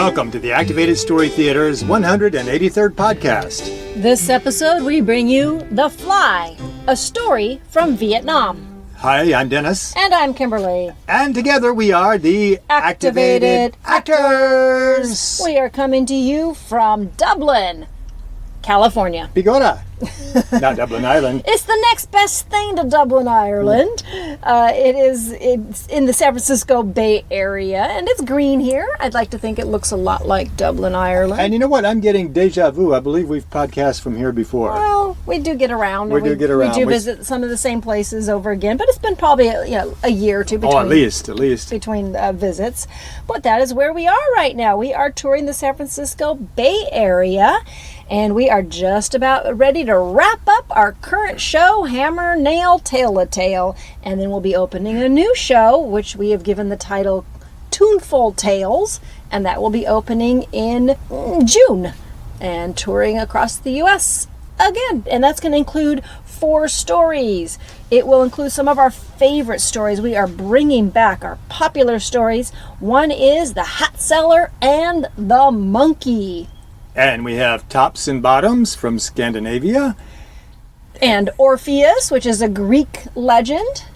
Welcome to the Activated Story Theater's 183rd podcast. This episode, we bring you The Fly, a story from Vietnam. Hi, I'm Dennis. And I'm Kimberly. And together we are the Activated Actors. We are coming to you from Dublin, California. Bigora. Not Dublin, Ireland. It's the next best thing to Dublin, Ireland. It's in the San Francisco Bay Area, and it's green here. I'd like to think it looks a lot like Dublin, Ireland. And you know what? I'm getting deja vu. I believe we've podcast from here before. Well, we do get around. We do visit some of the same places over again, but it's been probably a year or two between. At least. Between visits. But that is where we are right now. We are touring the San Francisco Bay Area, and we are just about ready to wrap up our current show, Hammer, Nail, Tale-a-Tale. And then we'll be opening a new show, which we have given the title Tuneful Tales, and that will be opening in June and touring across the U.S. again. And that's going to include 4 stories. It will include some of our favorite stories. We are bringing back our popular stories. One is The Hat Seller and the Monkey. And we have Tops and Bottoms from Scandinavia. And Orpheus, which is a Greek legend.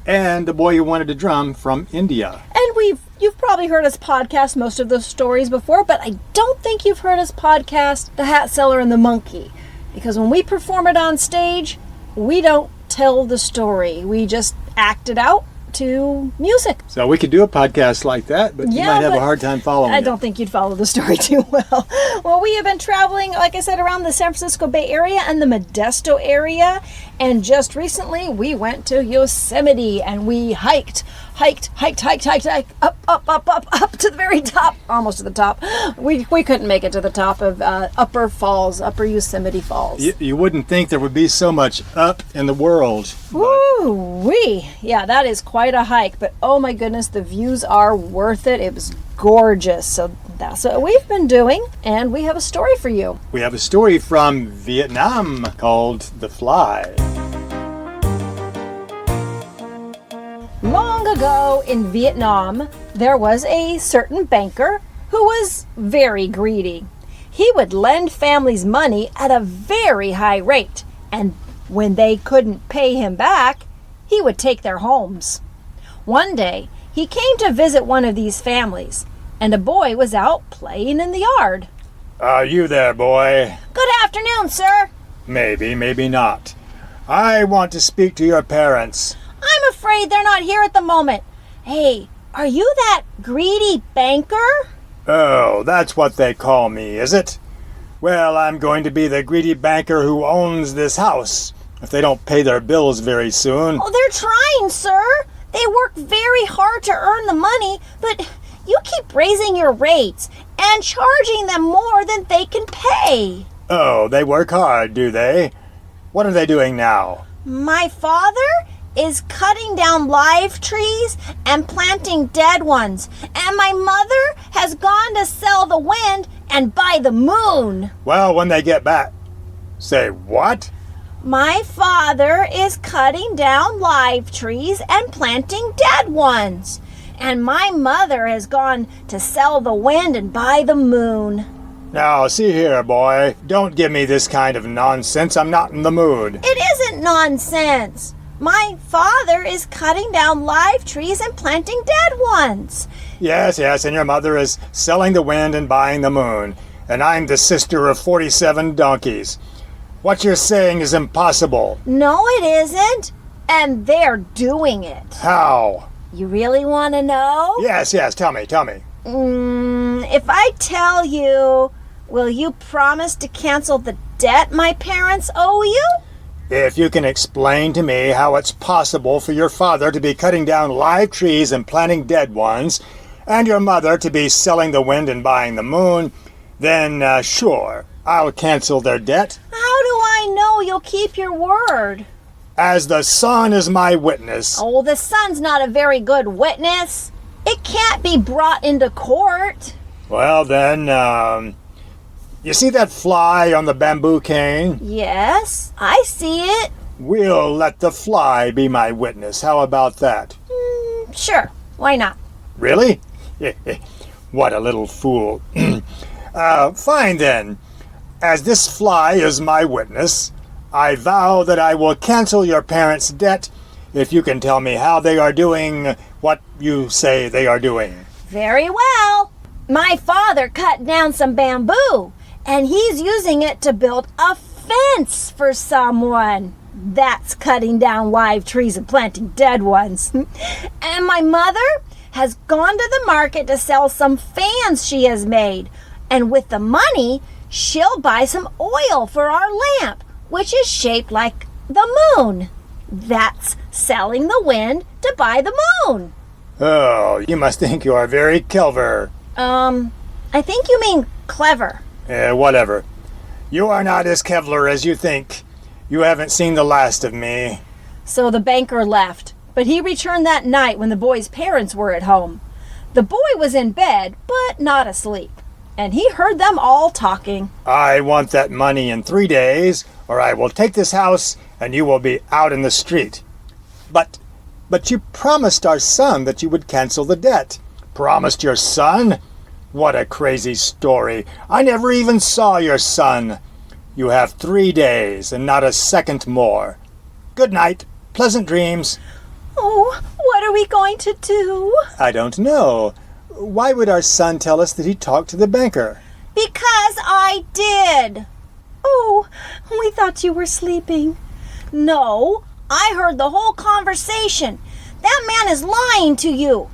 And The Boy Who Wanted to Drum from India. And you've probably heard us podcast most of those stories before, but I don't think you've heard us podcast The Hat Seller and the Monkey. Because when we perform it on stage, we don't tell the story. We just act it out to music. So we could do a podcast like that, but you might have a hard time following it. I don't think you'd follow the story too well. Well, we have been traveling, like I said, around the San Francisco Bay Area and the Modesto area, and just recently we went to Yosemite and we hiked up to the very top, almost to the top. We couldn't make it to the top of Upper Yosemite Falls. You wouldn't think there would be so much up in the world. Woo-wee. Yeah, that is quite a hike, but oh my goodness, the views are worth it. It was gorgeous. So that's what we've been doing, and we have a story for you. We have a story from Vietnam called The Fly. Long ago in Vietnam, there was a certain banker who was very greedy. He would lend families money at a very high rate, and when they couldn't pay him back, he would take their homes. One day, he came to visit one of these families, and a boy was out playing in the yard. Are you there, boy? Good afternoon, sir. Maybe, maybe not. I want to speak to your parents. I'm afraid they're not here at the moment. Hey, are you that greedy banker? Oh, that's what they call me, is it? Well, I'm going to be the greedy banker who owns this house, if they don't pay their bills very soon. Oh, they're trying, sir. They work very hard to earn the money, but you keep raising your rates and charging them more than they can pay. Oh, they work hard, do they? What are they doing now? My father is cutting down live trees and planting dead ones. And my mother has gone to sell the wind and buy the moon. Well, when they get back. Say what? My father is cutting down live trees and planting dead ones. And my mother has gone to sell the wind and buy the moon. Now, see here, boy. Don't give me this kind of nonsense. I'm not in the mood. It isn't nonsense. My father is cutting down live trees and planting dead ones. Yes, and your mother is selling the wind and buying the moon. And I'm the sister of 47 donkeys. What you're saying is impossible. No, it isn't. And they're doing it. How? You really want to know? Yes, tell me. If I tell you, will you promise to cancel the debt my parents owe you? If you can explain to me how it's possible for your father to be cutting down live trees and planting dead ones, and your mother to be selling the wind and buying the moon, then sure, I'll cancel their debt. How do I know you'll keep your word? As the sun is my witness. Oh, the sun's not a very good witness. It can't be brought into court. Well then, you see that fly on the bamboo cane? Yes, I see it. We'll let the fly be my witness. How about that? Sure, why not? Really? What a little fool. Fine then. As this fly is my witness, I vow that I will cancel your parents' debt if you can tell me how they are doing what you say they are doing. Very well. My father cut down some bamboo, and he's using it to build a fence for someone. That's cutting down live trees and planting dead ones. And my mother has gone to the market to sell some fans she has made. And with the money, she'll buy some oil for our lamp, which is shaped like the moon. That's selling the wind to buy the moon. Oh, you must think you are very clever. I think you mean clever. Whatever. You are not as Kevlar as you think. You haven't seen the last of me. So the banker left, but he returned that night when the boy's parents were at home. The boy was in bed, but not asleep, and he heard them all talking. I want that money in 3 days, or I will take this house and you will be out in the street. But you promised our son that you would cancel the debt. Promised your son? What a crazy story. I never even saw your son. You have 3 days and not a second more. Good night. Pleasant dreams. Oh, what are we going to do? I don't know. Why would our son tell us that he talked to the banker? Because I did. Oh, we thought you were sleeping. No, I heard the whole conversation. That man is lying to you.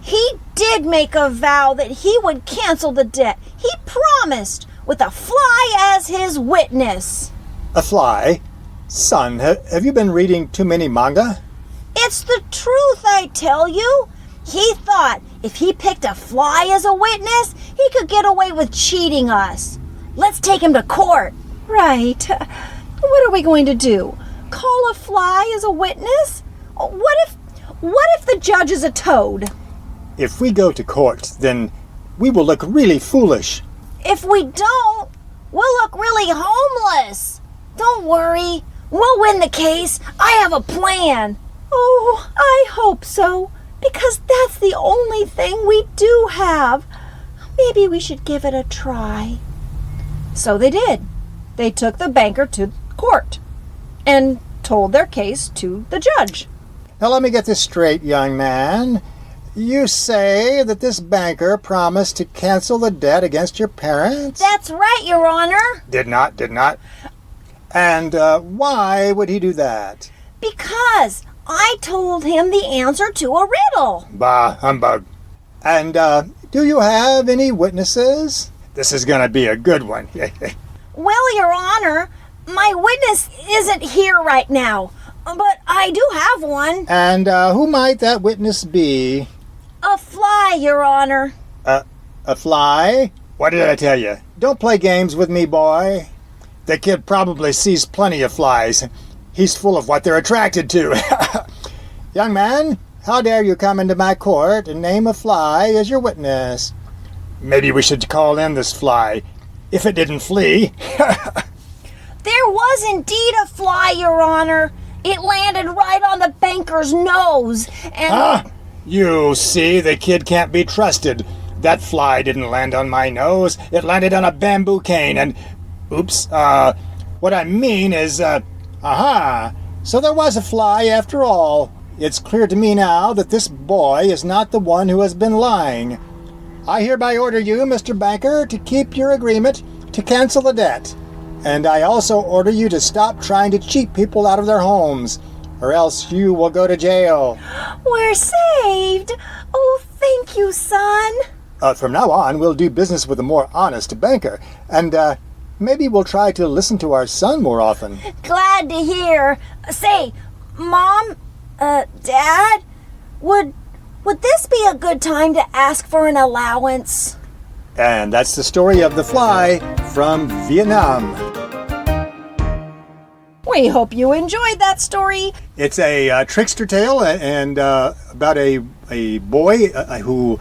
He did make a vow that he would cancel the debt. He promised, with a fly as his witness. A fly? Son, have you been reading too many manga? It's the truth, I tell you. He thought if he picked a fly as a witness, he could get away with cheating us. Let's take him to court. Right. What are we going to do? Call a fly as a witness? What if the judge is a toad? If we go to court, then we will look really foolish. If we don't, we'll look really homeless. Don't worry. We'll win the case. I have a plan. Oh, I hope so, because that's the only thing we do have. Maybe we should give it a try. So they did. They took the banker to court and told their case to the judge. Now let me get this straight, young man. You say that this banker promised to cancel the debt against your parents? That's right, Your Honor. Did not. And why would he do that? Because I told him the answer to a riddle. Bah, humbug. And do you have any witnesses? This is going to be a good one. Well, Your Honor, my witness isn't here right now, but I do have one. And who might that witness be? A fly, Your Honor. A fly? What did I tell you? Don't play games with me, boy. The kid probably sees plenty of flies. He's full of what they're attracted to. Young man, how dare you come into my court and name a fly as your witness? Maybe we should call in this fly, if it didn't flee. There was indeed a fly, Your Honor. It landed right on the banker's nose, and... You see, the kid can't be trusted. That fly didn't land on my nose. It landed on a bamboo cane and... Oops, what I mean is, So there was a fly after all. It's clear to me now that this boy is not the one who has been lying. I hereby order you, Mr. Banker, to keep your agreement to cancel the debt. And I also order you to stop trying to cheat people out of their homes, or else you will go to jail. We're saved. Oh, thank you, son. From now on, we'll do business with a more honest banker, and maybe we'll try to listen to our son more often. Glad to hear. Say, Mom, Dad, would this be a good time to ask for an allowance? And that's the story of the fly from Vietnam. We hope you enjoyed that story. It's a trickster tale and about a boy who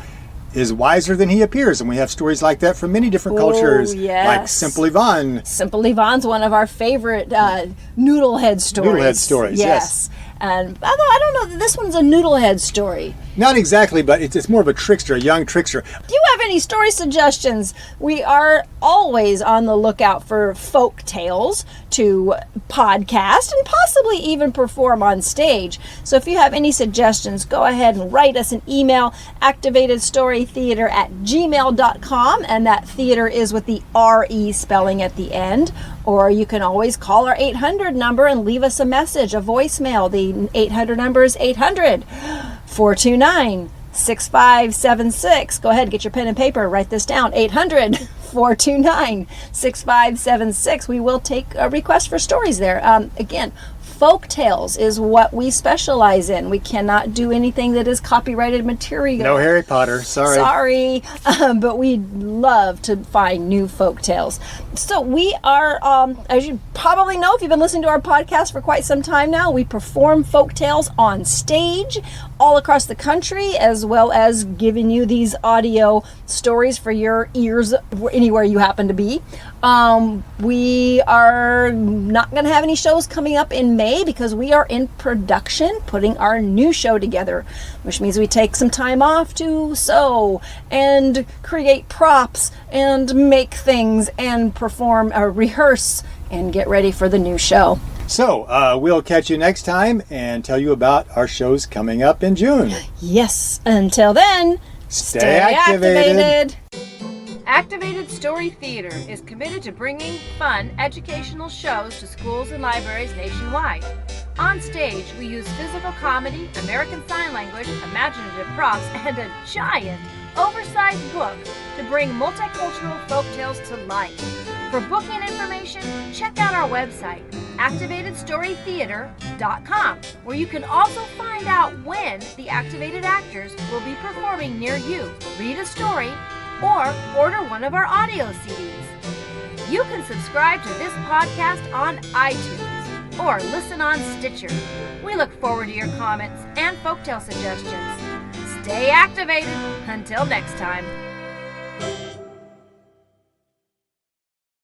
is wiser than he appears. And we have stories like that from many different cultures, yes. like Simple Yvonne. Simple Yvonne's one of our favorite noodlehead stories. Noodlehead stories, yes. And although I don't know that this one's a noodlehead story. Not exactly, but it's more of a trickster, a young trickster. If you have any story suggestions, we are always on the lookout for folk tales to podcast and possibly even perform on stage. So if you have any suggestions, go ahead and write us an email, activatedstorytheater@gmail.com, and that theater is with the R-E spelling at the end. Or you can always call our 800 number and leave us a message, a voicemail. The 800 number is 800-429-6576. Go ahead, get your pen and paper, write this down, 800-429-6576. We will take a request for stories there. Again, folk tales is what we specialize in. We cannot do anything that is copyrighted material. No Harry Potter, sorry. But we love to find new folk tales. So we are, as you probably know, if you've been listening to our podcast for quite some time now, we perform folk tales on stage all across the country, as well as giving you these audio stories for your ears anywhere you happen to be. We are not going to have any shows coming up in May because we are in production putting our new show together, which means we take some time off to sew and create props and make things and perform or rehearse and get ready for the new show. So we'll catch you next time and tell you about our shows coming up in June. Yes, until then, stay activated. Activated Story Theater is committed to bringing fun, educational shows to schools and libraries nationwide. On stage, we use physical comedy, American Sign Language, imaginative props, and a giant, oversized book to bring multicultural folktales to life. For booking information, check out our website, activatedstorytheater.com, where you can also find out when the activated actors will be performing near you. Read a story, or order one of our audio CDs. You can subscribe to this podcast on iTunes or listen on Stitcher. We look forward to your comments and folktale suggestions. Stay activated. Until next time.